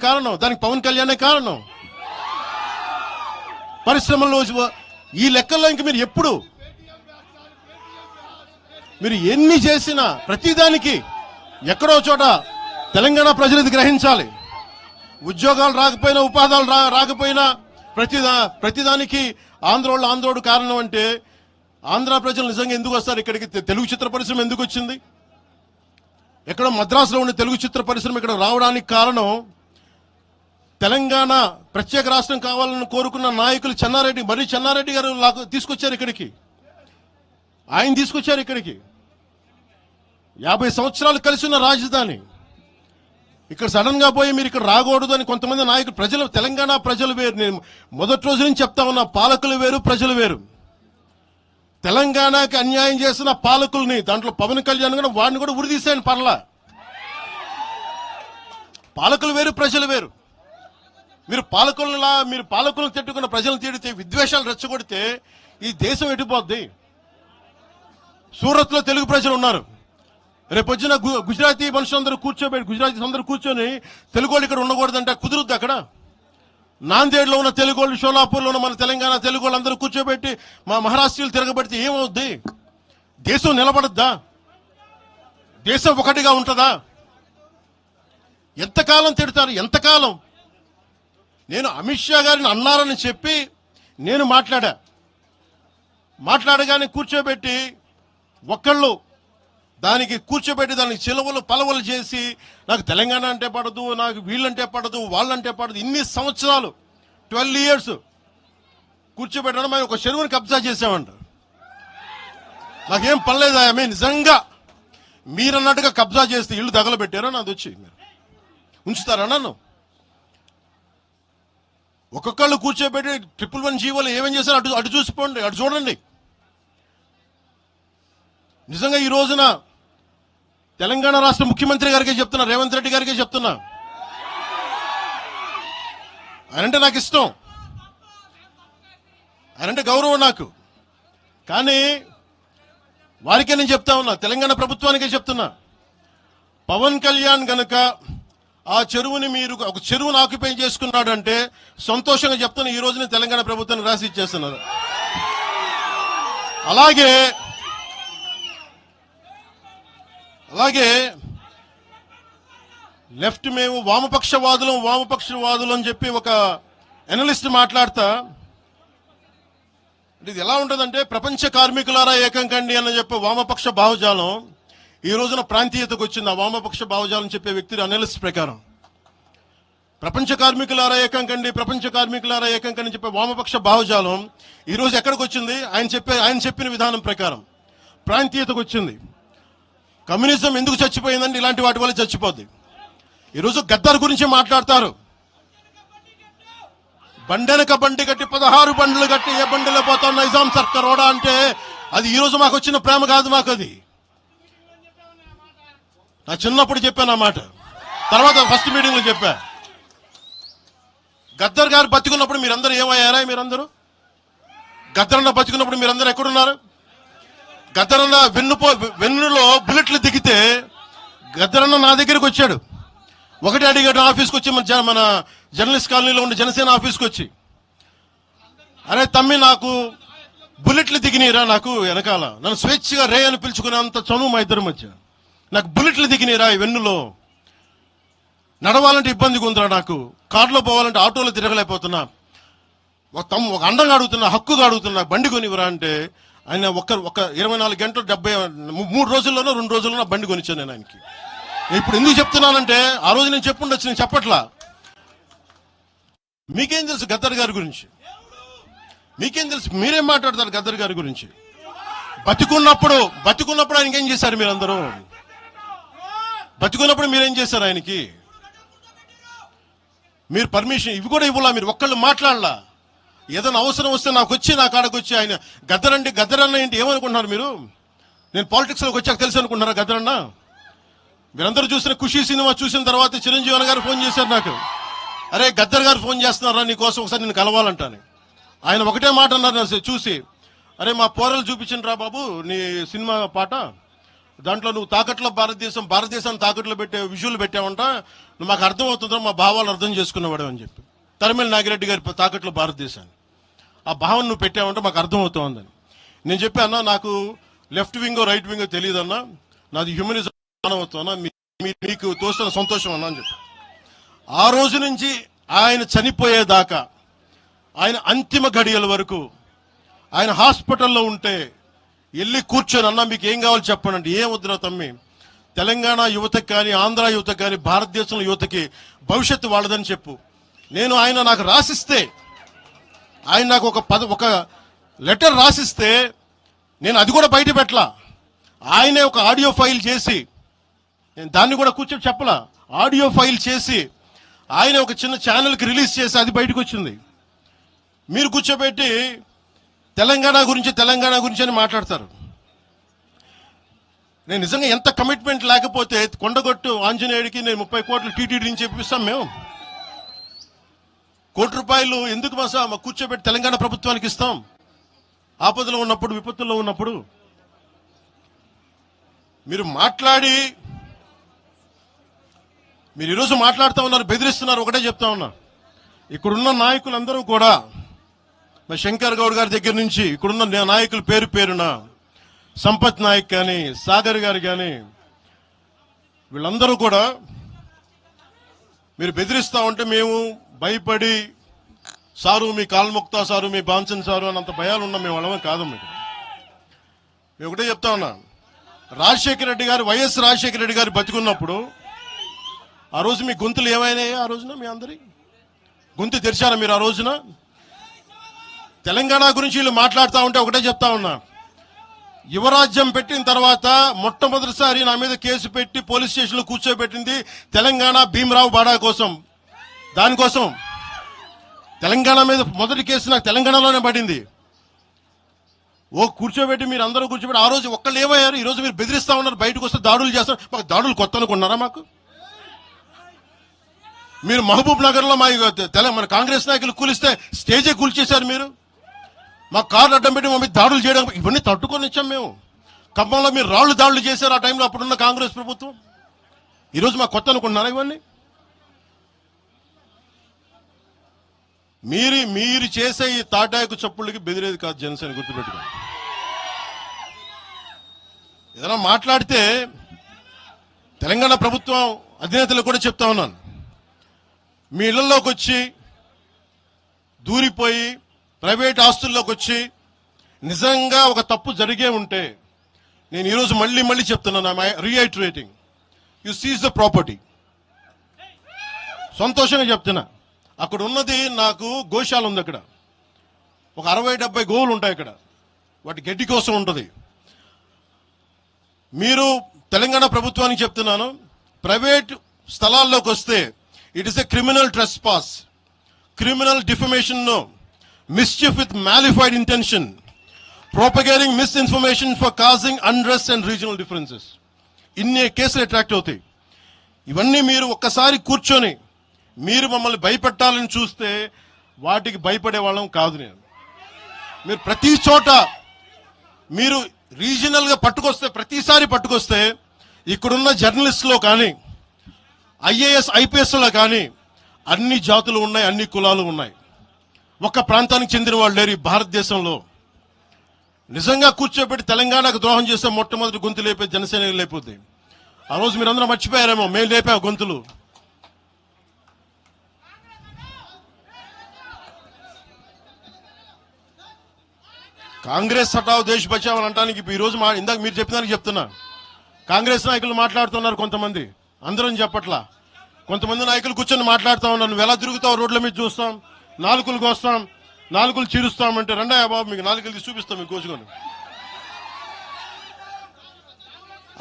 కారణం, దానికి పవన్ కళ్యాణే కారణం. పరిశ్రమల్లో ఈ లెక్కల్లో ఇంక మీరు ఎన్ని చేసినా ప్రతిదానికి ఎక్కడో చోట తెలంగాణ ప్రజలు ఇది గ్రహించాలి. ఉద్యోగాలు రాకపోయినా, ఉపాధాలు రాకపోయినా ప్రతిదానికి ఆంధ్రోడు కారణం అంటే ఆంధ్ర ప్రజలు నిజంగా ఎందుకు వస్తారు ఇక్కడికి? తెలుగు చిత్ర పరిశ్రమ ఎందుకు వచ్చింది? ఎక్కడో మద్రాసులో ఉండే తెలుగు చిత్ర పరిశ్రమ ఇక్కడ రావడానికి కారణం తెలంగాణ ప్రత్యేక రాష్ట్రం కావాలని కోరుకున్న నాయకులు చెన్నారెడ్డి గారు తీసుకొచ్చారు ఇక్కడికి. ఆయన తీసుకొచ్చారు ఇక్కడికి. 50 సంవత్సరాలు కలిసి ఉన్న రాజధాని ఇక్కడ సడన్ గా పోయి మీరు ఇక్కడ రాకూడదు అని కొంతమంది నాయకులు, తెలంగాణ ప్రజలు వేరు. నేను మొదటి రోజు నుంచి చెప్తా ఉన్నా, పాలకులు వేరు, ప్రజలు వేరు. తెలంగాణకి అన్యాయం చేసిన పాలకుల్ని, దాంట్లో పవన్ కళ్యాణ్ కూడా వాడిని కూడా ఉరిదీశాను పర్లా. పాలకులు వేరు, ప్రజలు వేరు. మీరు పాలకులను తిట్టుకున్న ప్రజలను తిడితే, విద్వేషాలు రెచ్చగొడితే ఈ దేశం ఎటుపోద్ది? సూరత్ లో తెలుగు ప్రజలు ఉన్నారు. రేపొచ్చిన గుజరాతీ మనుషులందరూ గుజరాతీస్ అందరూ కూర్చొని తెలుగు వాళ్ళు ఇక్కడ ఉండకూడదంటే కుదురుద్ది అక్కడ? నాందేడ్లో ఉన్న తెలుగు వాళ్ళు, షోలాపూర్లో ఉన్న మన తెలంగాణ తెలుగు వాళ్ళు అందరూ కూర్చోబెట్టి మా మహారాష్ట్రీయులు తిరగబెడితే ఏమవుద్ది? దేశం నిలబడద్దా? దేశం ఒకటిగా ఉంటుందా? ఎంతకాలం తిడతారు? ఎంతకాలం? నేను అమిత్ షా గారిని అన్నారని చెప్పి నేను మాట్లాడగానే కూర్చోబెట్టి దానికి చిలవలు పలవలు చేసి నాకు తెలంగాణ అంటే పడదు, నాకు వీళ్ళంటే పడదు, వాళ్ళంటే పడదు, ఇన్ని సంవత్సరాలు 12 years కూర్చోబెట్టడం. మేము ఒక చెరువుని కబ్జా చేసామంట. నాకేం పనిలేదా? నిజంగా మీరన్నట్టుగా కబ్జా చేస్తే ఇల్లు తగలబెట్టారా? నాది వచ్చి మీరు ఉంచుతారా నన్ను? ఒక్కొక్కళ్ళు కూర్చోబెట్టి 111 జీవోలు ఏమేం చేశారు అటు చూసిపోండి, అటు చూడండి. నిజంగా ఈ రోజున తెలంగాణ రాష్ట్ర ముఖ్యమంత్రి గారికే చెప్తున్నా, రేవంత్ రెడ్డి గారికే చెప్తున్నా, ఆయనంటే నాకు ఇష్టం, ఆయనంటే గౌరవం నాకు. కానీ వారికే నేను చెప్తా ఉన్నా, తెలంగాణ ప్రభుత్వానికే చెప్తున్నా, పవన్ కళ్యాణ్ గనక ఆ చెరువుని ఒక చెరువును ఆక్యుపై చేసుకున్నాడంటే సంతోషంగా చెప్తున్నా, ఈ రోజున తెలంగాణ ప్రభుత్వాన్ని రాసి ఇచ్చేస్తున్నారు. అలాగే లెఫ్ట్ మేము వామపక్షవాదులు అని చెప్పి ఒక ఎనలిస్ట్ మాట్లాడతా, ఇది ఎలా ఉంటుందంటే, ప్రపంచ కార్మికులారా ఏకం కండి అని చెప్పే వామపక్ష భావజాలం ఈ రోజున ప్రాంతీయతకు వచ్చింది. ఆ వామపక్ష భావజాలం చెప్పే వ్యక్తి అనలిస్ట్ ప్రకారం ప్రపంచ కార్మికులారా ఏకం కండి చెప్పే వామపక్ష భావజాలం ఈ రోజు ఎక్కడికి వచ్చింది? ఆయన చెప్పిన విధానం ప్రకారం ప్రాంతీయతకు వచ్చింది. కమ్యూనిజం ఎందుకు చచ్చిపోయిందండి? ఇలాంటి వాటి వల్ల చచ్చిపోద్ది. ఈరోజు గద్దర్ గురించి మాట్లాడతారు. బండెనక బండి కట్టి 16 బండ్లు కట్టి ఏ బండిలో పోతాం నిజాం సర్కార్ ఓడా అంటే అది ఈ రోజు మాకు వచ్చిన ప్రేమ కాదు. మాకు అది నా చిన్నప్పుడు చెప్పాను ఆ మాట, తర్వాత ఫస్ట్ మీటింగ్ లో చెప్పా. గద్దర్ గారు బతికున్నప్పుడు మీరందరూ ఏమయ్యారా? గద్దరన్న బతికున్నప్పుడు మీరందరూ ఎక్కడున్నారు? గద్దరన్న వెన్నులో బుల్లెట్లు దిగితే గద్దరన్న నా దగ్గరికి వచ్చాడు. ఒకటి అడిగాడు ఆఫీస్కి వచ్చి, మన జర్నలిస్ట్ కాలనీలో ఉండే జనసేన ఆఫీస్కి వచ్చి, అరే తమ్మి నాకు బుల్లెట్లు దిగినీరా, నాకు వెనకాల నన్ను స్వేచ్ఛగా రే అని పిలుచుకునేంత చనువు మా ఇద్దరి మధ్య, నాకు బుల్లెట్లు దిగినీరా ఈ వెన్నులో, నడవాలంటే ఇబ్బందిగా ఉందిరా, నాకు కారులో పోవాలంటే ఆటోలో తిరగలేకపోతున్నా, ఒక అండంగా అడుగుతున్నా, హక్కుగా అడుగుతున్నా, బండి కొనివరా అంటే ఆయన ఒక 24 గంటలు 3 రోజుల్లోనో 2 రోజుల్లోనో బండి కొనిచ్చాను నేను ఆయనకి. ఇప్పుడు ఎందుకు చెప్తున్నానంటే ఆ రోజు నేను చెప్పుండొచ్చు, నేను చెప్పట్లా. మీకేం తెలుసు గద్దర్ గారి గురించి? మీకేం తెలుసు? మీరేం మాట్లాడతారు గద్దర్ గారి గురించి? బతికున్నప్పుడు ఆయనకి ఏం చేశారు మీరందరూ? బతికున్నప్పుడు మీరేం చేశారు ఆయనకి? మీరు పర్మిషన్ ఇవి కూడా ఇవ్వాలా? మీరు ఒక్కళ్ళు మాట్లాడలా? ఏదైనా అవసరం వస్తే నా కాడకు వచ్చి ఆయన గద్దరన్న ఏంటి ఏమనుకుంటున్నారు మీరు? నేను పాలిటిక్స్ లోకి వచ్చాక తెలుసు అనుకుంటున్నారా గద్దరన్న? మీరందరూ చూసిన ఖుషీ సినిమా చూసిన తర్వాత చిరంజీవి గారు ఫోన్ చేశారు నాకు, అరే గద్దర్ గారు ఫోన్ చేస్తున్నారా నీకోసం, ఒకసారి నేను కలవాలంటాను. ఆయన ఒకటే మాట అన్నారు చూసి, అరే మా పోరలు చూపించండి రా బాబు నీ సినిమా పాట, దాంట్లో నువ్వు తాకట్లో భారతదేశాన్ని తాకట్లో పెట్టే విజువల్ పెట్టావంట, నువ్వు మాకు అర్థమవుతుందో మా భావాలు అర్థం చేసుకునేవాడు అని చెప్పి. తరిమేల నాగిరెడ్డి గారి తాకట్లో భారతదేశాన్ని ఆ భావన నువ్వు పెట్టావంటే మాకు అర్థమవుతోందని నేను చెప్పాను. నాకు లెఫ్ట్ వింగో రైట్ వింగో తెలియదన్నా, నాది హ్యూమనిజం మానవత్వం, మీకు తోస్తున్న సంతోషం అన్నా అని చెప్పి. ఆ రోజు నుంచి ఆయన చనిపోయేదాకా, ఆయన అంతిమ గడియల వరకు ఆయన హాస్పిటల్లో ఉంటే వెళ్ళి కూర్చొని, అన్నా మీకు ఏం కావాలి చెప్పండి, ఏం వద్దురా తమ్మి, తెలంగాణ యువతకి కానీ ఆంధ్ర యువతకి కానీ భారతదేశంలో యువతకి భవిష్యత్తు వాళ్ళదని చెప్పు. ఆయన నాకు రాసిస్తే, ఆయన నాకు ఒక లెటర్ రాసిస్తే నేను అది కూడా బయట పెట్టలా. ఆయనే ఒక ఆడియో ఫైల్ చేసి, నేను దాన్ని కూడా కూర్చొని చెప్పలా, ఆడియో ఫైల్ చేసి ఆయన ఒక చిన్న ఛానల్కి రిలీజ్ చేసి అది బయటకు వచ్చింది. మీరు కూర్చోబెట్టి తెలంగాణ గురించి అని మాట్లాడతారు. నేను నిజంగా ఎంత కమిట్మెంట్ లేకపోతే కొండగొట్టు ఆంజనేయుడికి నేను 30 కోట్లు టీటీడీ నుంచి ఇప్పిస్తాం. మేము ₹1 కోటి ఎందుకు మా కూర్చోబెట్టి తెలంగాణ ప్రభుత్వానికి ఇస్తాం? ఆపదలో ఉన్నప్పుడు, విపత్తుల్లో ఉన్నప్పుడు మీరు మాట్లాడి, మీరు ఈరోజు మాట్లాడుతూ ఉన్నారు, బెదిరిస్తున్నారు. ఒకటే చెప్తా ఉన్నా, ఇక్కడున్న నాయకులందరూ కూడా, మరి శంకర్ గౌడ్ గారి దగ్గర నుంచి ఇక్కడున్న నాయకులు పేరున సంపత్ నాయక్ కానీ, సాగర్ గారు కానీ, వీళ్ళందరూ కూడా మీరు బెదిరిస్తా ఉంటే మేము భయపడి, సారు మీ కాల్ముక్తా సారు, మీ బాన్సన్ సారు అన్నంత భయాలు ఉన్నాం. మేము వాళ్ళమే కాదు. మేము ఒకటే చెప్తా ఉన్నా, వైఎస్ రాజశేఖర రెడ్డి గారు బతికున్నప్పుడు ఆ రోజు మీ గొంతులు ఏమైనాయి? ఆ రోజున మీ అందరి గొంతు తెరిచారా మీరు? ఆ రోజున తెలంగాణ గురించి వీళ్ళు మాట్లాడుతూ ఉంటే ఒకటే చెప్తా ఉన్నా, యువరాజ్యం పెట్టిన తర్వాత మొట్టమొదటిసారి నా మీద కేసు పెట్టి పోలీస్ స్టేషన్లో కూర్చోబెట్టింది తెలంగాణ భీమరావు బాడా కోసం. దానికోసం తెలంగాణ మీద మొదటి కేసు నాకు తెలంగాణలోనే పడింది. కూర్చోబెట్టి మీరు అందరూ కూర్చోబెట్టి, ఆ రోజు ఒక్కళ్ళు ఏమయ్యారు? ఈ రోజు మీరు బెదిరిస్తా ఉన్నారు, బయటకు వస్తే దాడులు చేస్తారు. మాకు దాడులు కొత్త అనుకున్నారా? మాకు మీరు మహబూబ్ నగర్ లో మన కాంగ్రెస్ నాయకులు కూలిస్తే స్టేజే కూల్చేశారు. మీరు మా కార్లు అడ్డం పెట్టి మా మీద దాడులు చేయడం, ఇవన్నీ తట్టుకొని వచ్చాం మేము. ఖమ్మంలో మీరు దాడులు చేశారు ఆ టైంలో, అప్పుడున్న కాంగ్రెస్ ప్రభుత్వం. ఈరోజు మాకు కొత్త అనుకుంటున్నారా ఇవన్నీ? మీరు చేసే ఈ తాటాకు చప్పుళ్ళకి బెదిరేది కాదు జనసేన, గుర్తుపెట్టుకోండి. ఏదైనా మాట్లాడితే తెలంగాణ ప్రభుత్వం అధినేతలు కూడా చెప్తా ఉన్నాను, మీ ఇళ్లలోకి వచ్చి దూరిపోయి ప్రైవేట్ ఆస్తుల్లోకి వచ్చి నిజంగా ఒక తప్పు జరిగే ఉంటే, నేను ఈరోజు మళ్ళీ చెప్తున్నాను, రీఐటరేటింగ్, యు సీజ్ ద ప్రాపర్టీ. సంతోషంగా చెప్తున్నా. అక్కడ ఉన్నది నాకు గోశాల ఉంది. అక్కడ ఒక 60-70 గోవులు ఉంటాయి. అక్కడ వాటి గడ్డి కోసం ఉంటుంది. మీరు తెలంగాణ ప్రభుత్వానికి చెప్తున్నాను, ప్రైవేట్ స్థలాల్లోకి వస్తే it is a criminal trespass, criminal defamation, mischief with malified intention, propagating misinformation for causing unrest and regional differences. ఇన్ని కేసులు అట్రాక్ట్ అవుతాయి. ఇవన్నీ మీరు ఒక్కసారి కూర్చొని మీరు మమ్మల్ని భయపెట్టాలని చూస్తే వాటికి భయపడే వాళ్ళం కాదు. మీరు ప్రతి చోట మీరు రీజనల్గా ప్రతిసారి పట్టుకొస్తే ఇక్కడున్న జర్నలిస్టులో కానీ, ఐఏఎస్ ఐపీఎస్లో కానీ అన్ని జాతులు ఉన్నాయి, అన్ని కులాలు ఉన్నాయి. ఒక్క ప్రాంతానికి చెందిన వాళ్ళు లేరు ఈ భారతదేశంలో. నిజంగా కూర్చోబెట్టి తెలంగాణకు ద్రోహం చేస్తే మొట్టమొదటి గొంతు లేపే జనసేన లేకపోతే. ఆ రోజు మీరందరూ మర్చిపోయారేమో, మేము లేపాము గొంతులు. కాంగ్రెస్ హటావ్ దేశ్ బచావ్ అనడానికి ఈ రోజు ఇందాక మీరు చెప్పినానికి చెప్తున్నా. కాంగ్రెస్ నాయకులు మాట్లాడుతున్నారు కొంతమంది, అందరం చెప్పట్లా. కొంతమంది నాయకులు కూర్చొని మాట్లాడుతూ ఉన్నారు, నువ్వు ఎలా తిరుగుతావు, రోడ్ల మీద చూస్తాం, నాలుకలు కోస్తాం, నాలుకలు చీరుస్తామంటే, రండయ్య బాబు మీకు నాలుకలు చూపిస్తాం మీకు కోసుకొని.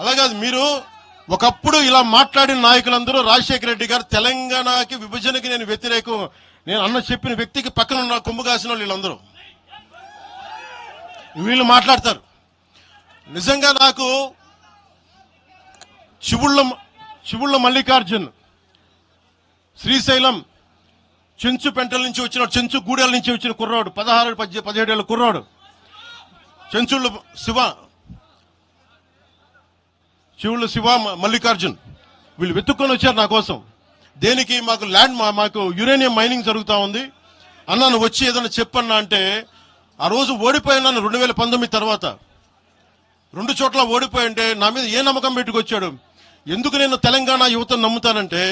అలాగే మీరు ఒకప్పుడు ఇలా మాట్లాడిన నాయకులందరూ, రాజశేఖర రెడ్డి గారు తెలంగాణకి విభజనకి నేను వ్యతిరేకం నేను అన్న చెప్పిన వ్యక్తికి పక్కన ఉన్న కొమ్ము కాసిన వాళ్ళు వీళ్ళందరూ మాట్లాడతారు. నిజంగా నాకు శివుళ్ళ మల్లికార్జున్, శ్రీశైలం చెంచు పెంటల నుంచి వచ్చిన, చెంచు గూడెల నుంచి వచ్చిన కుర్రాడు, 16-17 ఏళ్ళ కుర్రాడు, చెంచుళ్ళు శివ శివుళ్ళు శివ, మల్లికార్జున్ వీళ్ళు వెతుక్కొని వచ్చారు నా కోసం. దేనికి? మాకు ల్యాండ్ మాకు యురేనియం మైనింగ్ జరుగుతూ ఉంది అన్నా, నువ్వు వచ్చి ఏదైనా చెప్పన్నా అంటే, ఆ రోజు ఓడిపోయినాను 2019 తర్వాత 2 చోట్ల ఓడిపోయి అంటే నా మీద ఏ నమ్మకం పెట్టుకొచ్చాడు? ఎందుకు నేను తెలంగాణ యువతను నమ్ముతానంటే,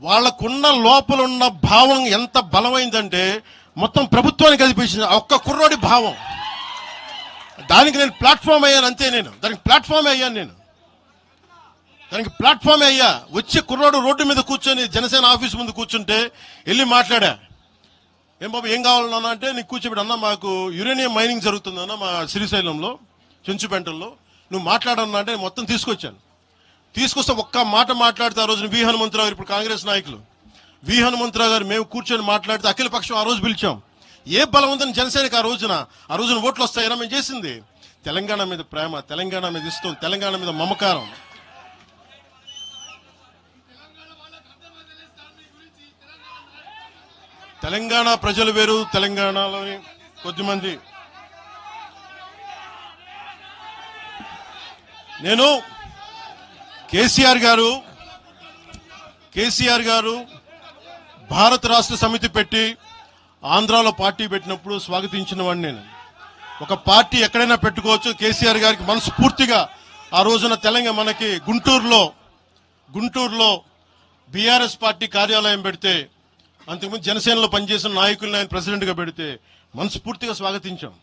వాళ్ళకున్న లోపలున్న భావం ఎంత బలమైందంటే మొత్తం ప్రభుత్వానికి కల్పించింది ఒక్క కుర్రోడి భావం. దానికి నేను ప్లాట్ఫామ్ అయ్యాను అంతే. దానికి ప్లాట్ఫామ్ అయ్యాను దానికి ప్లాట్ఫామ్ అయ్యా. వచ్చి కుర్రోడు రోడ్డు మీద కూర్చొని జనసేన ఆఫీస్ ముందు కూర్చుంటే వెళ్ళి మాట్లాడా. ఏం బాబు ఏం కావాలన్నా అంటే, నీకు కూర్చోబెట్టి అన్న మాకు యురేనియం మైనింగ్ జరుగుతుందన్న మా శ్రీశైలంలో చెంచుపెంటల్లో, నువ్వు మాట్లాడన్నా అంటే మొత్తం తీసుకొచ్చాను. తీసుకొస్తే ఒక్క మాట మాట్లాడితే ఆ రోజున వి హనుమంతరావు గారు, ఇప్పుడు కాంగ్రెస్ నాయకులు వి హనుమంతరావు గారు, మేము కూర్చొని మాట్లాడితే అఖిల పక్షం ఆ రోజు పిలిచాం. ఏ బలం ఉందని జనసేనకి ఆ రోజున ఓట్లు వస్తాయన్నా మేము చేసింది తెలంగాణ మీద ప్రేమ, తెలంగాణ మీద ఇష్టం, తెలంగాణ మీద మమకారం. తెలంగాణ ప్రజలు వేరు, తెలంగాణలోని కొద్దిమంది. నేను కేసీఆర్ గారు భారత రాష్ట్ర సమితి పెట్టి ఆంధ్రాలో పార్టీ పెట్టినప్పుడు స్వాగతించిన వాడిని నేను. ఒక పార్టీ ఎక్కడైనా పెట్టుకోవచ్చు. కేసీఆర్ గారికి మనస్ఫూర్తిగా ఆ రోజున తెలంగాణ మనకి గుంటూరులో బీఆర్ఎస్ పార్టీ కార్యాలయం పెడితే, అంతకుముందు జనసేనలో పనిచేసిన నాయకులను ఆయన ప్రెసిడెంట్గా పెడితే మనస్ఫూర్తిగా స్వాగతించాం.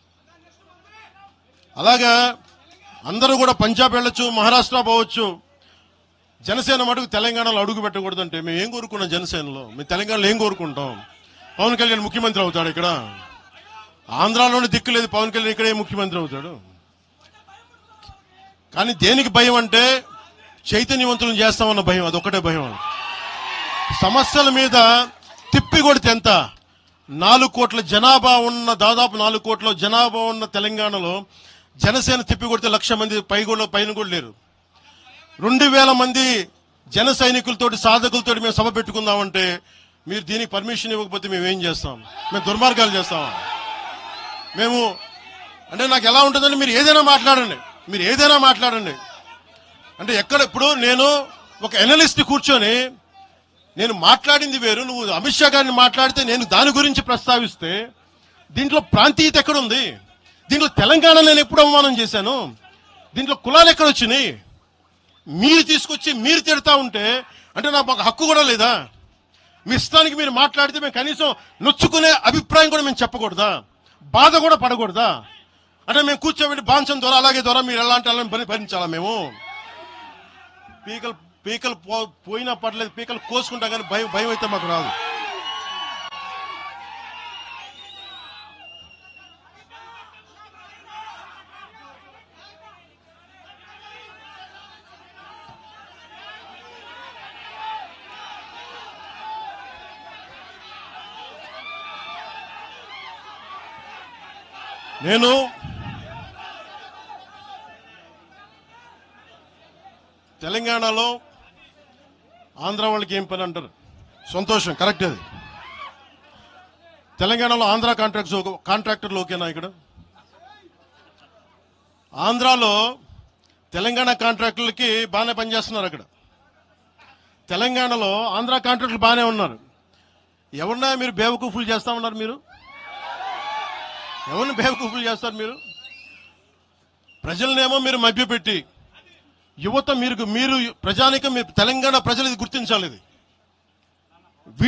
అలాగా అందరూ కూడా పంజాబ్ వెళ్ళొచ్చు, మహారాష్ట్ర పోవచ్చు, జనసేన మటుకు తెలంగాణలో అడుగు పెట్టకూడదంటే మేము ఏం కోరుకున్నాం? జనసేనలో మేము తెలంగాణలో ఏం కోరుకుంటాం? పవన్ కళ్యాణ్ ముఖ్యమంత్రి అవుతాడు ఇక్కడ. ఆంధ్రాలోనే దిక్కు లేదు, పవన్ కళ్యాణ్ ఇక్కడే ముఖ్యమంత్రి అవుతాడు. కానీ దేనికి భయం అంటే, చైతన్యవంతులను చేస్తామన్న భయం. అదొక్కటే భయం. సమస్యల మీద తిప్పి కొడితే ఎంత? 4 కోట్ల జనాభా ఉన్న, దాదాపు 4 కోట్ల జనాభా ఉన్న తెలంగాణలో జనసేన తిప్పి కొడితే 1,00,000 మంది పైన కూడా లేరు. 2,000 మంది జన సైనికులతోటి, సాధకులతోటి మేము సభ పెట్టుకుందామంటే మీరు దీనికి పర్మిషన్ ఇవ్వకపోతే మేము ఏం చేస్తాం? మేము దుర్మార్గాలు చేస్తామా? మేము అంటే నాకు ఎలా ఉంటుందంటే, మీరు ఏదైనా మాట్లాడండి అంటే ఎక్కడ. ఇప్పుడు నేను ఒక ఎనలిస్ట్ కూర్చొని నేను మాట్లాడింది వేరు, నువ్వు అమిత్ షా గారిని మాట్లాడితే నేను దాని గురించి ప్రస్తావిస్తే దీంట్లో ప్రాంతీయత ఎక్కడుంది? దీంట్లో తెలంగాణ నేను ఎప్పుడు అవమానం చేశాను? దీంట్లో కులాలు ఎక్కడొచ్చినాయి? మీరు తీసుకొచ్చి మీరు తిడతా ఉంటే అంటే నాకు ఒక హక్కు కూడా లేదా? మీ ఇష్టానికి మీరు మాట్లాడితే మేము కనీసం నొచ్చుకునే అభిప్రాయం కూడా మేము చెప్పకూడదా? బాధ కూడా పడకూడదా? అంటే మేము కూర్చోబెట్టి బాంచం ద్వారా అలాగే ద్వారా మీరు ఎలాంటి భరించాలా? మేము పీకలు పోయినా పర్లేదు, పీకలు కోసుకుంటాం, కానీ భయం అయితే మాకు రాదు. నేను తెలంగాణలో ఆంధ్ర వాళ్ళకి ఏం పని అంటారు? సంతోషం, కరెక్ట్. అది తెలంగాణలో ఆంధ్ర కాంట్రాక్టర్లు ఓకేనా? ఇక్కడ ఆంధ్రాలో తెలంగాణ కాంట్రాక్టర్లకి బాగానే పనిచేస్తున్నారు. అక్కడ తెలంగాణలో ఆంధ్ర కాంట్రాక్టర్లు బాగానే ఉన్నారు. ఎవరన్నా మీరు బేవకూఫులు చేస్తా ఉన్నారు? మీరు ఎవరిని బేవకూఫులు చేస్తారు? మీరు ప్రజలనేమో మీరు మభ్యపెట్టి, యువత మీరు ప్రజానికం, మీరు తెలంగాణ ప్రజలు ఇది గుర్తించాలి. ఇది